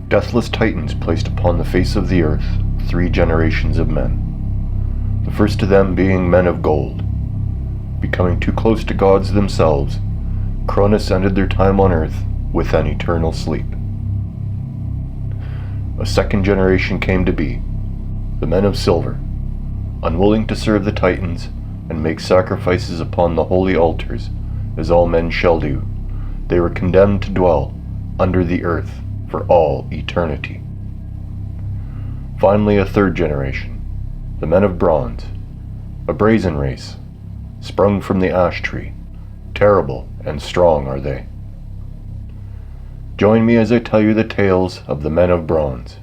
Deathless Titans placed upon the face of the earth 3 generations of men, the first of them being men of gold. Becoming too close to gods themselves, Cronus ended their time on earth with an eternal sleep. A second generation came to be, the men of silver. Unwilling to serve the Titans and make sacrifices upon the holy altars, as all men shall do, they were condemned to dwell under the earth for all eternity. Finally, a third generation, the men of bronze, a brazen race, sprung from the ash tree. Terrible and strong are they. Join me as I tell you the tales of the men of bronze.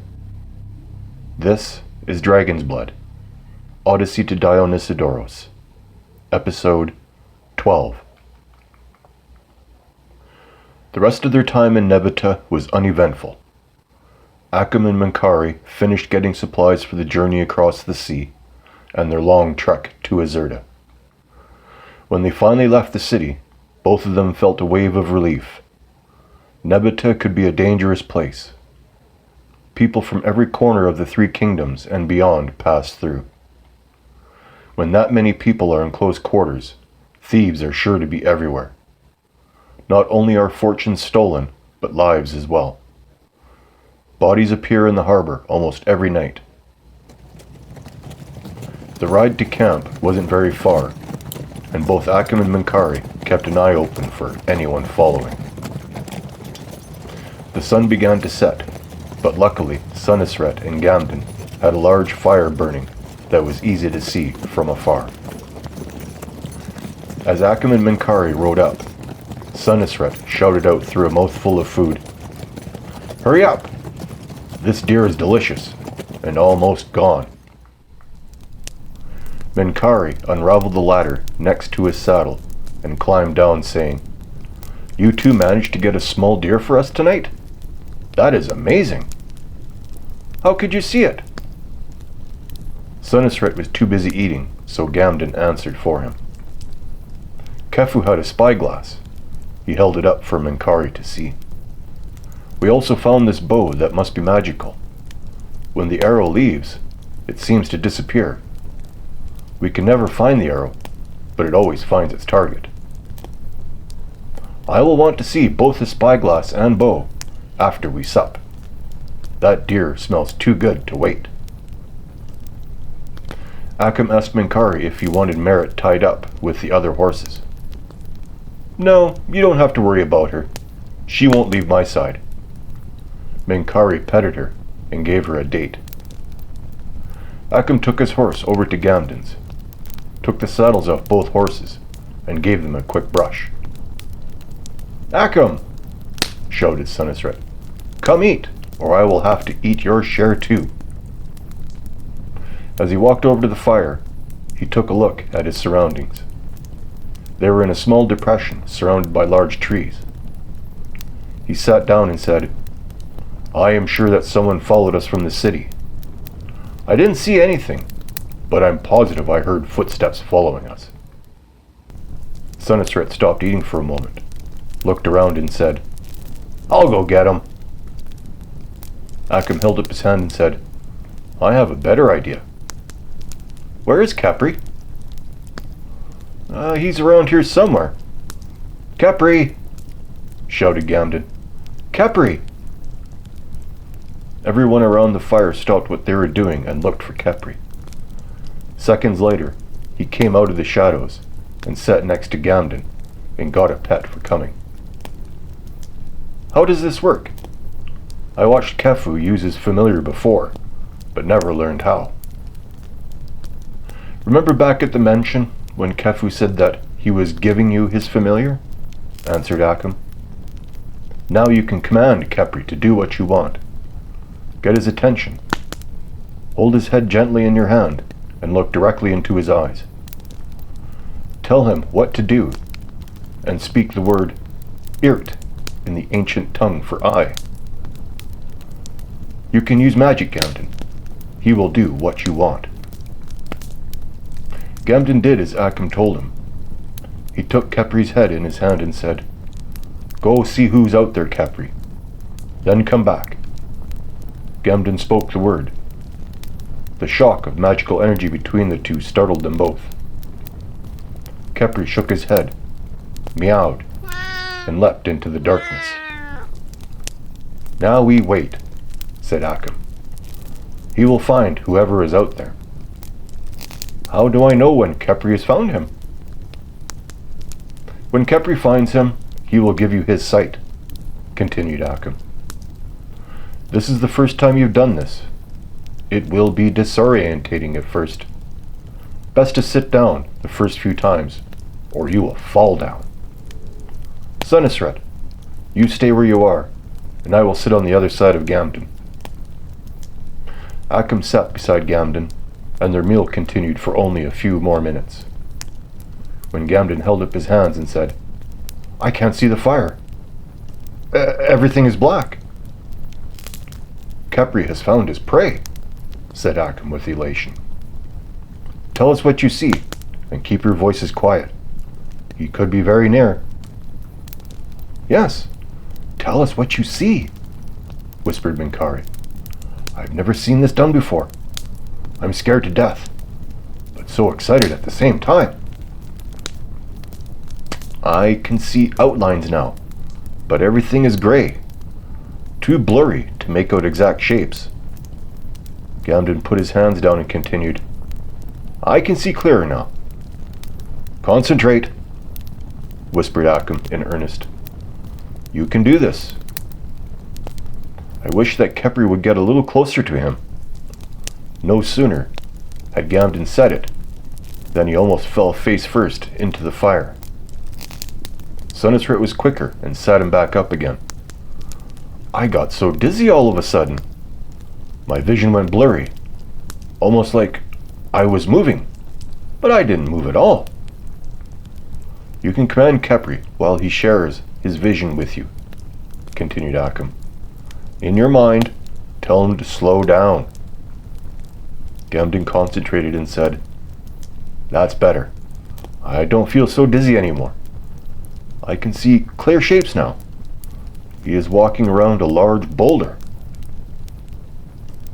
This is Dragon's Blood, Odyssey to Dionysodoros, Episode 12. The rest of their time in Nebetah was uneventful. Akhom and Menkaure finished getting supplies for the journey across the sea and their long trek to Azurda. When they finally left the city, both of them felt a wave of relief. Nebetah could be a dangerous place. People from every corner of the 3 kingdoms and beyond passed through. When that many people are in close quarters, thieves are sure to be everywhere. Not only are fortunes stolen, but lives as well. Bodies appear in the harbor almost every night. The ride to camp wasn't very far, and both Akhom and Menkaure kept an eye open for anyone following. The sun began to set, but luckily Sunesret and Gamden had a large fire burning that was easy to see from afar. As Akhom and Menkaure rode up, Sunesret shouted out through a mouthful of food, "Hurry up! This deer is delicious, and almost gone." Menkaure unraveled the ladder next to his saddle and climbed down, saying, "You 2 managed to get a small deer for us tonight? That is amazing! How could you see it?" Sunesret was too busy eating, so Gamden answered for him. "Khefu had a spyglass. He held it up for Menkaure to see. We also found this bow that must be magical. When the arrow leaves, it seems to disappear. We can never find the arrow, but it always finds its target. I will want to see both the spyglass and bow after we sup. That deer smells too good to wait." Akhom asked Menkaure if he wanted Merit tied up with the other horses. "No, you don't have to worry about her. She won't leave my side." Menkaure petted her and gave her a date. Akhom took his horse over to Gamden's, took the saddles off both horses, and gave them a quick brush. "Akhom!" shouted Sunesret. "Come eat, or I will have to eat your share too." As he walked over to the fire, he took a look at his surroundings. They were in a small depression surrounded by large trees. He sat down and said, "I am sure that someone followed us from the city. I didn't see anything, but I'm positive I heard footsteps following us." Sunesret stopped eating for a moment, looked around and said, "I'll go get him." Akhom held up his hand and said, "I have a better idea." "Where is Khepri?" He's around here somewhere." "Khepri!" shouted Gamden. "Khepri!" Everyone around the fire stopped what they were doing and looked for Khepri. Seconds later, he came out of the shadows and sat next to Gamden and got a pet for coming. "How does this work? I watched Khefu use his familiar before, but never learned how." "Remember back at the mansion when Khefu said that he was giving you his familiar?" answered Akhom. "Now you can command Khepri to do what you want. Get his attention. Hold his head gently in your hand and look directly into his eyes. Tell him what to do and speak the word Irt in the ancient tongue for eye. You can use magic, Gamden. He will do what you want." Gamden did as Akhom told him. He took Khepri's head in his hand and said, "Go see who's out there, Khepri. Then come back. Gamden spoke the word. The shock of magical energy between the two startled them both. Khepri shook his head, meowed, and leapt into the darkness. "Now we wait," said Akhom. "He will find whoever is out there." "How do I know when Khepri has found him?" "When Khepri finds him, he will give you his sight," continued Akhom. "This is the first time you've done this. It will be disorientating at first. Best to sit down the first few times, or you will fall down. Sunesret, you stay where you are, and I will sit on the other side of Gamden." Akhom sat beside Gamden, and their meal continued for only a few more minutes. When Gamden held up his hands and said, "I can't see the fire. Everything is black." "Khepri has found his prey," said Akhom with elation. "Tell us what you see, and keep your voices quiet. He could be very near." "Yes, tell us what you see," whispered Menkaure. "I've never seen this done before. I'm scared to death, but so excited at the same time." "I can see outlines now, but everything is gray. Too blurry to make out exact shapes." Gamden put his hands down and continued, "I can see clearer now." "Concentrate," whispered Akhom in earnest. "You can do this." I wish that Khepri would get a little closer to him. No sooner had Gamden said it than he almost fell face first into the fire. Sunesret was quicker and sat him back up again. I got so dizzy all of a sudden. My vision went blurry, almost like I was moving, but I didn't move at all. "You can command Khepri while he shares his vision with you," continued Akhom. "In your mind, tell him to slow down." Gamden concentrated and said, "That's better. I don't feel so dizzy anymore. I can see clear shapes now. He is walking around a large boulder."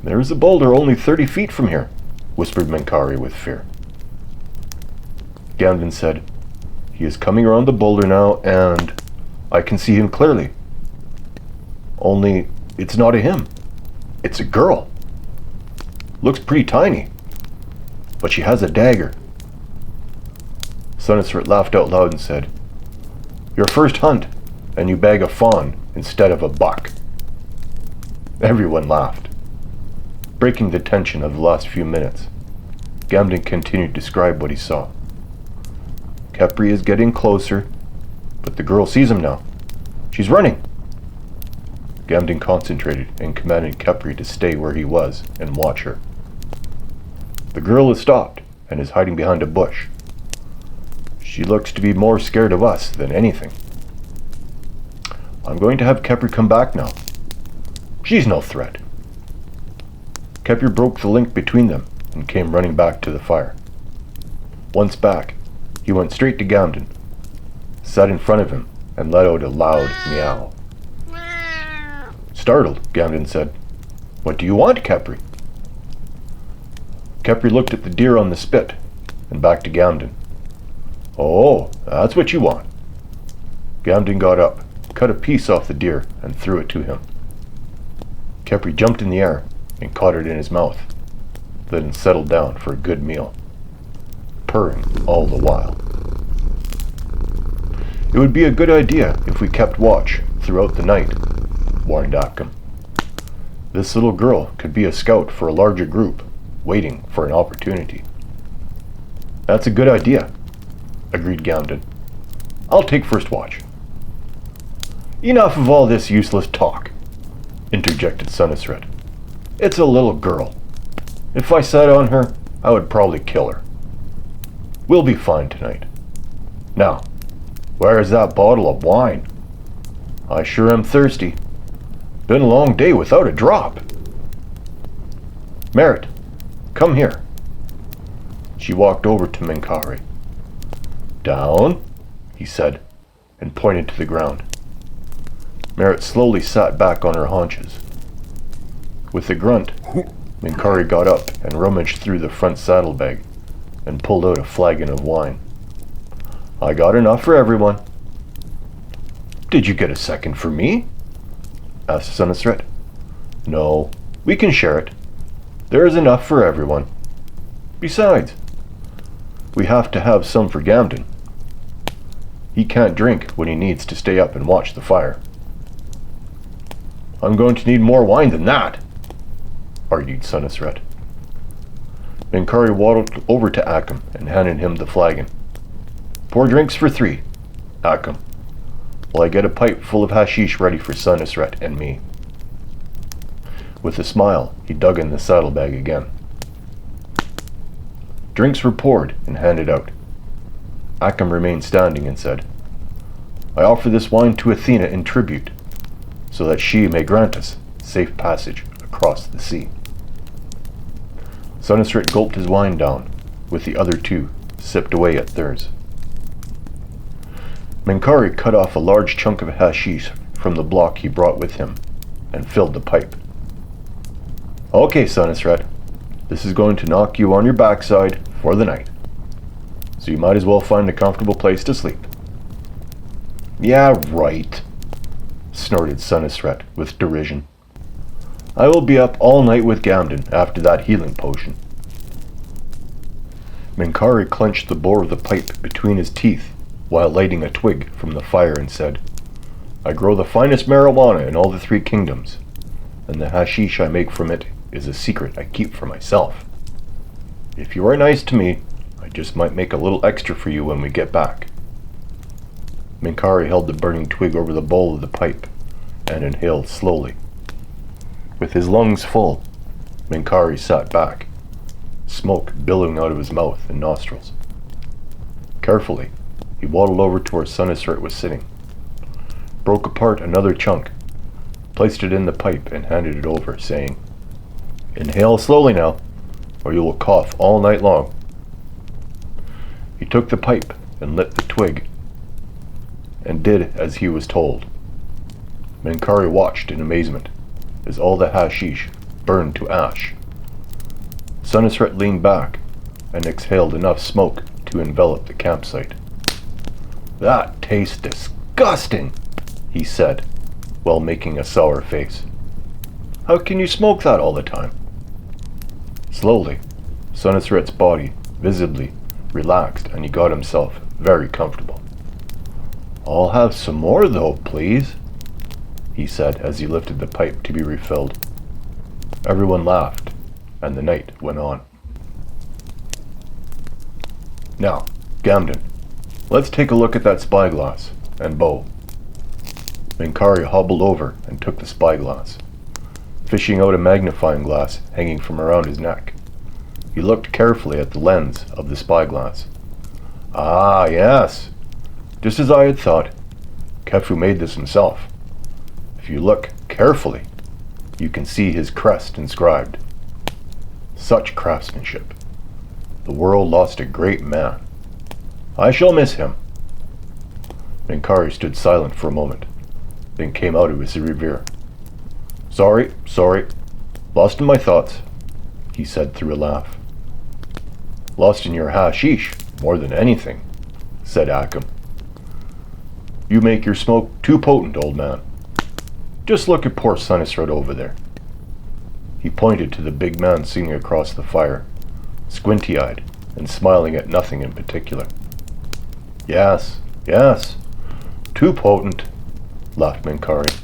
"There is a boulder only 30 feet from here," whispered Menkaure with fear. Gamden said, "He is coming around the boulder now, and I can see him clearly. Only it's not a him. It's a girl. Looks pretty tiny, but she has a dagger." Sunesret laughed out loud and said, "Your first hunt, and you bag a fawn instead of a buck." Everyone laughed. Breaking the tension of the last few minutes, Gamden continued to describe what he saw. "Khepri is getting closer, but the girl sees him now. She's running." Gamden concentrated and commanded Khepri to stay where he was and watch her. "The girl has stopped and is hiding behind a bush. She looks to be more scared of us than anything. I'm going to have Khepri come back now. She's no threat." Khepri broke the link between them and came running back to the fire. Once back, he went straight to Gamden, sat in front of him, and let out a loud meow. Startled, Gamden said, "What do you want, Khepri?" Khepri looked at the deer on the spit and back to Gamden. "Oh, that's what you want." Gamden got up, cut a piece off the deer, and threw it to him. Khepri jumped in the air and caught it in his mouth, then settled down for a good meal, purring all the while. "It would be a good idea if we kept watch throughout the night," warned Akhom. "This little girl could be a scout for a larger group, waiting for an opportunity." "That's a good idea," agreed Gamden. "I'll take first watch." "Enough of all this useless talk," interjected Sunesret. "It's a little girl. If I sat on her, I would probably kill her. We'll be fine tonight. Now, where is that bottle of wine? I sure am thirsty. Been a long day without a drop." "Merit, come here." She walked over to Menkaure. "Down," he said, and pointed to the ground. Merit slowly sat back on her haunches. With a grunt, Menkaure got up and rummaged through the front saddlebag and pulled out a flagon of wine. I got enough for everyone. Did you get a second for me? Asked Sunesret. No, we can share it. There is enough for everyone. Besides, we have to have some for Gamden. He can't drink when he needs to stay up and watch the fire. I'm going to need more wine than that, argued Sunesret. Menkaure waddled over to Akhom and handed him the flagon. Pour drinks for 3, Akhom, while I get a pipe full of hashish ready for Sunesret and me. With a smile, he dug in the saddlebag again. Drinks were poured and handed out. Akhom remained standing and said, I offer this wine to Athena in tribute, so that she may grant us safe passage across the sea. Sunesret gulped his wine down, with the other 2 sipped away at theirs. Menkaure cut off a large chunk of hashish from the block he brought with him and filled the pipe. Okay, Sunesret, this is going to knock you on your backside for the night, so you might as well find a comfortable place to sleep. Yeah, right, snorted Sunesret with derision. I will be up all night with Gamden after that healing potion. Menkaure clenched the bore of the pipe between his teeth while lighting a twig from the fire and said, I grow the finest marijuana in all the 3 kingdoms, and the hashish I make from it is a secret I keep for myself. If you are nice to me, I just might make a little extra for you when we get back. Menkaure held the burning twig over the bowl of the pipe and inhaled slowly. With his lungs full, Menkaure sat back, smoke billowing out of his mouth and nostrils. Carefully, he waddled over to where Sunesret was sitting, broke apart another chunk, placed it in the pipe and handed it over, saying, Inhale slowly now, or you will cough all night long. He took the pipe and lit the twig, and did as he was told. Menkaure watched in amazement as all the hashish burned to ash. Sunesret leaned back and exhaled enough smoke to envelop the campsite. That tastes disgusting, he said, while making a sour face. How can you smoke that all the time? Slowly, Sunesret's body visibly relaxed and he got himself very comfortable. I'll have some more though, please, he said as he lifted the pipe to be refilled. Everyone laughed, and the night went on. Now, Gamden, let's take a look at that spyglass and bow. Menkaure hobbled over and took the spyglass, fishing out a magnifying glass hanging from around his neck. He looked carefully at the lens of the spyglass. Ah, yes, just as I had thought. Khefu made this himself. If you look carefully, you can see his crest inscribed. Such craftsmanship. The world lost a great man. I shall miss him. Menkaure stood silent for a moment, then came out of his reverie. Sorry, lost in my thoughts, he said through a laugh. Lost in your hashish, more than anything, said Akhom. You make your smoke too potent, old man. Just look at poor Sunesret over there. He pointed to the big man sitting across the fire, squinty-eyed and smiling at nothing in particular. Yes, too potent, laughed Menkaure.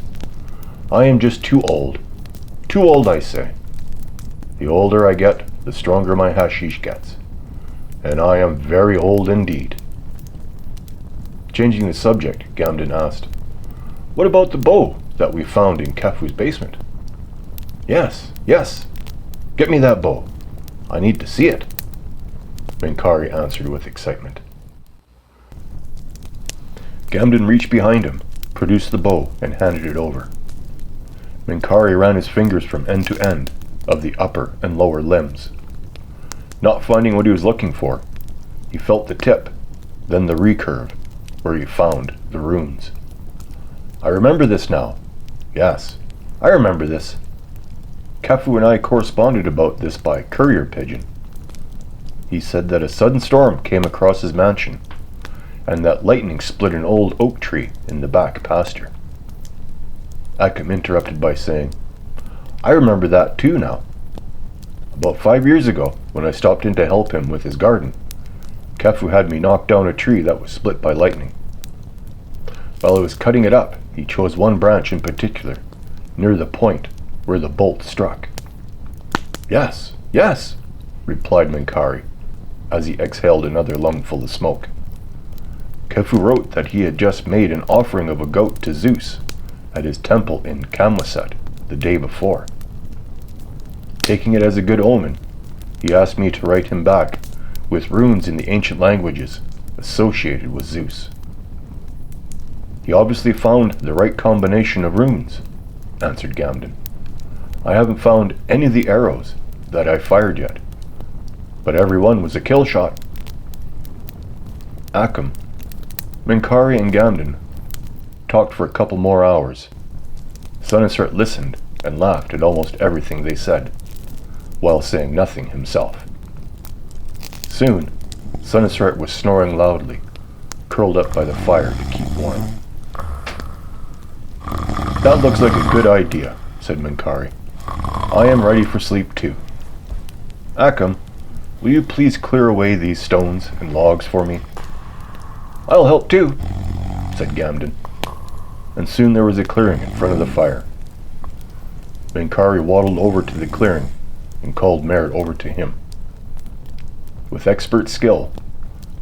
I am just too old. Too old, I say. The older I get, the stronger my hashish gets. And I am very old indeed. Changing the subject, Gamden asked, What about the bow that we found in Khefu's basement? Yes. Get me that bow. I need to see it, Menkaure answered with excitement. Gamden reached behind him, produced the bow, and handed it over. Menkaure ran his fingers from end to end of the upper and lower limbs. Not finding what he was looking for, he felt the tip, then the recurve, where he found the runes. I remember this now. Yes, I remember this. Kefu and I corresponded about this by courier pigeon. He said that a sudden storm came across his mansion, and that lightning split an old oak tree in the back pasture. Akhom interrupted by saying, I remember that too now. About 5 years ago, when I stopped in to help him with his garden, Kefu had me knock down a tree that was split by lightning. While I was cutting it up, he chose one branch in particular, near the point where the bolt struck. Yes, yes, replied Menkaure, as he exhaled another lungful of smoke. Kefu wrote that he had just made an offering of a goat to Zeus at his temple in Sunesret the day before. Taking it as a good omen, he asked me to write him back with runes in the ancient languages associated with Zeus. He obviously found the right combination of runes, answered Gamden. I haven't found any of the arrows that I fired yet, but every one was a kill shot. Akhom, Menkaure, and Gamden talked for a couple more hours. Sunesret listened and laughed at almost everything they said, while saying nothing himself. Soon, Sunesret was snoring loudly, curled up by the fire to keep warm. That looks like a good idea, said Menkaure. I am ready for sleep too. Akhom, will you please clear away these stones and logs for me? I'll help too, said Gamden. And soon there was a clearing in front of the fire. Menkaure waddled over to the clearing and called Merritt over to him. With expert skill,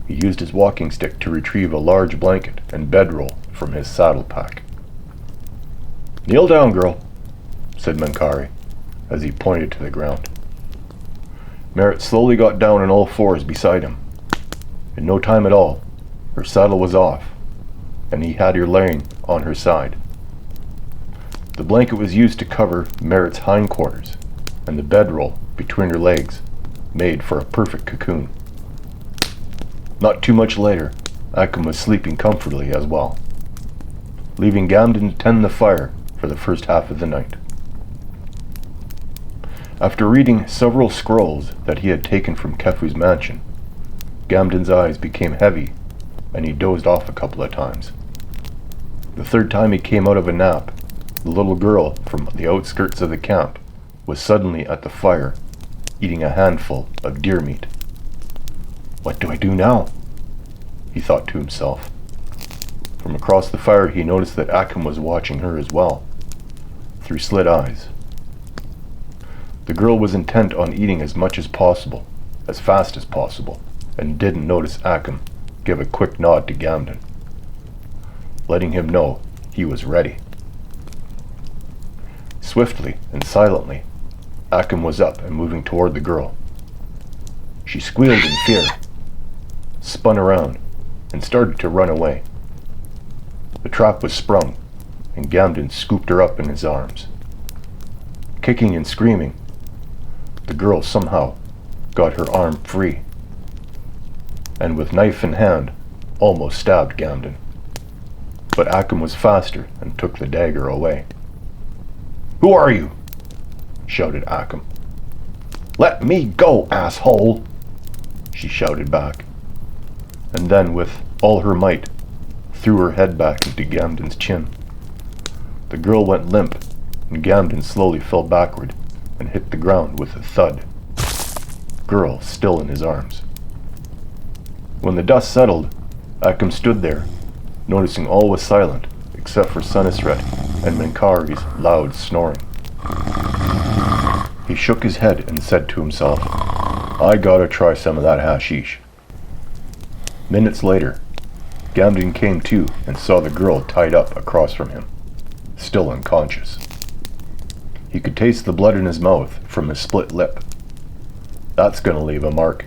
he used his walking stick to retrieve a large blanket and bedroll from his saddle pack. Kneel down, girl, said Menkaure, as he pointed to the ground. Merritt slowly got down on all fours beside him. In no time at all, her saddle was off, and he had her laying on her side. The blanket was used to cover Merritt's hindquarters, and the bedroll between her legs made for a perfect cocoon. Not too much later, Akhom was sleeping comfortably as well, leaving Gamden to tend the fire for the first half of the night. After reading several scrolls that he had taken from Kefu's mansion, Gamden's eyes became heavy, and he dozed off a couple of times. The third time he came out of a nap, the little girl from the outskirts of the camp was suddenly at the fire, eating a handful of deer meat. What do I do now? He thought to himself. From across the fire he noticed that Akhom was watching her as well, through slit eyes. The girl was intent on eating as much as possible, as fast as possible, and didn't notice Akhom give a quick nod to Gamden, letting him know he was ready. Swiftly and silently, Akhom was up and moving toward the girl. She squealed in fear, spun around, and started to run away. The trap was sprung, and Gamden scooped her up in his arms. Kicking and screaming, the girl somehow got her arm free, and with knife in hand, almost stabbed Gamden. But Akhom was faster and took the dagger away. "Who are you?" shouted Akhom. "Let me go, asshole!" she shouted back, and then with all her might threw her head back into Gamden's chin. The girl went limp, and Gamden slowly fell backward and hit the ground with a thud, girl still in his arms. When the dust settled, Akhom stood there, noticing all was silent except for Sunesret and Menkaure's loud snoring. He shook his head and said to himself, "I gotta try some of that hashish." Minutes later, Gamden came to and saw the girl tied up across from him, still unconscious. He could taste the blood in his mouth from his split lip. "That's gonna leave a mark,"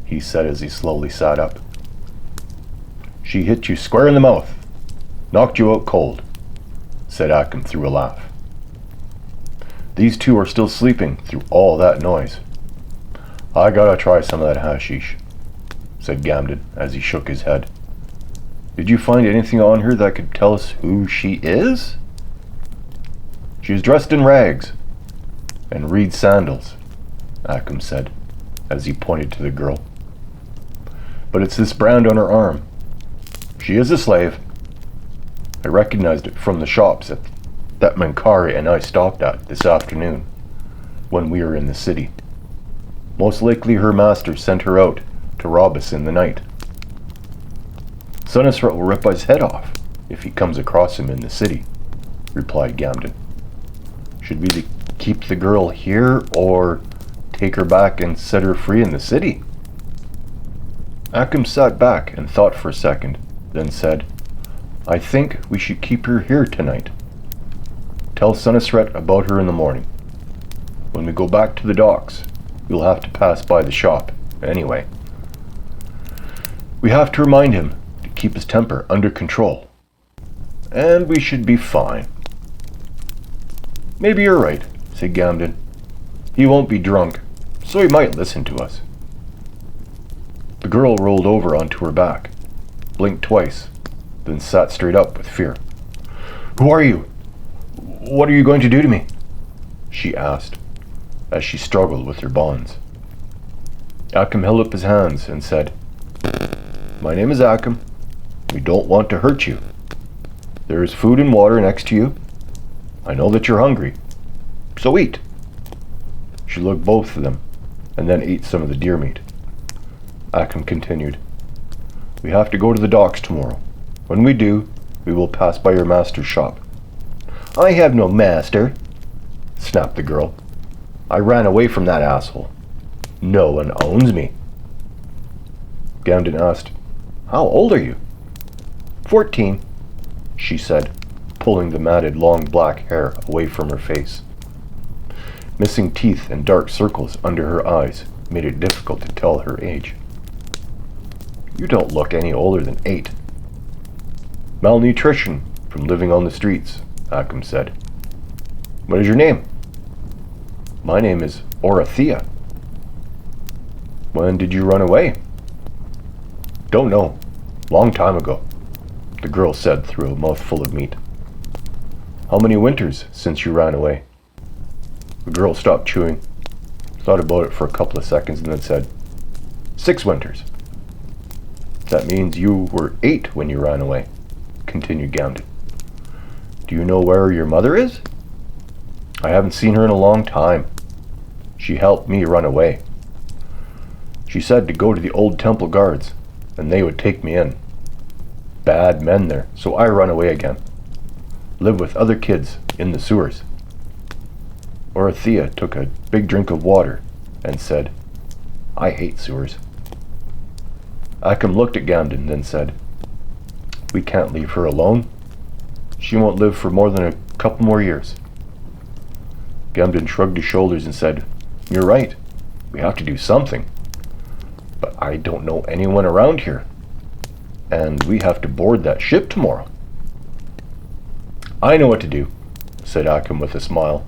he said as he slowly sat up. "She hit you square in the mouth, knocked you out cold," said Akhom through a laugh. "These two are still sleeping through all that noise. I gotta try some of that hashish," said Gamden as he shook his head. "Did you find anything on her that could tell us who she is?" "She's dressed in rags," and reed sandals, Akhom said, as he pointed to the girl. But it's this brand on her arm. She is a slave. I recognized it from the shops that Menkaure and I stopped at this afternoon when we were in the city. Most likely her master sent her out to rob us in the night. Sunesret will rip his head off if he comes across him in the city, replied Gamden. Should we keep the girl here or take her back and set her free in the city? Akhom sat back and thought for a second, then said, I think we should keep her here tonight. Tell Sunesret about her in the morning. When we go back to the docks, we'll have to pass by the shop anyway. We have to remind him to keep his temper under control. And we should be fine. Maybe you're right, said Gamden. He won't be drunk, so he might listen to us. The girl rolled over onto her back, blinked twice, then sat straight up with fear. Who are you? What are you going to do to me? She asked, as she struggled with her bonds. Akhom held up his hands and said, My name is Akhom. We don't want to hurt you. There is food and water next to you. I know that you're hungry, so eat. She looked both of them, and then ate some of the deer meat. Akhom continued, We have to go to the docks tomorrow. When we do, we will pass by your master's shop. I have no master, snapped the girl. I ran away from that asshole. No one owns me. Gamden asked, How old are you? 14, she said, pulling the matted long black hair away from her face. Missing teeth and dark circles under her eyes made it difficult to tell her age. You don't look any older than 8. Malnutrition from living on the streets, Akhom said. What is your name? My name is Orythea. When did you run away? Don't know. Long time ago, the girl said through a mouthful of meat. How many winters since you ran away? The girl stopped chewing, thought about it for a couple of seconds, and then said, 6 winters. That means you were 8 when you ran away, continued Gamden. Do you know where your mother is? I haven't seen her in a long time. She helped me run away. She said to go to the old temple guards, and they would take me in. Bad men there, so I run away again. Live with other kids in the sewers. Orythea took a big drink of water and said, I hate sewers. Akhom looked at Gamden, then said, We can't leave her alone. She won't live for more than a couple more years. Gamden shrugged his shoulders and said, You're right. We have to do something. But I don't know anyone around here. And we have to board that ship tomorrow. I know what to do, said Akhom with a smile.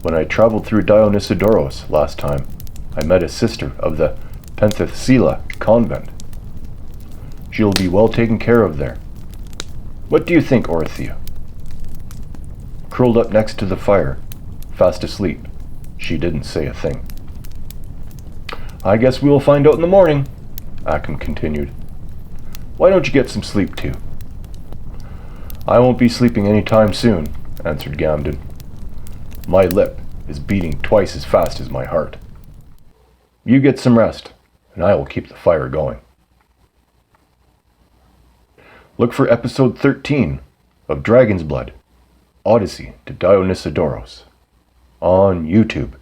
When I traveled through Dionysodoros last time, I met a sister of the Penthesilea convent. She'll be well taken care of there. What do you think, Orythea? Curled up next to the fire, fast asleep, she didn't say a thing. I guess we will find out in the morning, Akhom continued. Why don't you get some sleep too? I won't be sleeping any time soon, answered Gamden. My lip is beating twice as fast as my heart. You get some rest, and I will keep the fire going. Look for episode 13 of Dragon's Blood, Odyssey to Dionysodoros, on YouTube.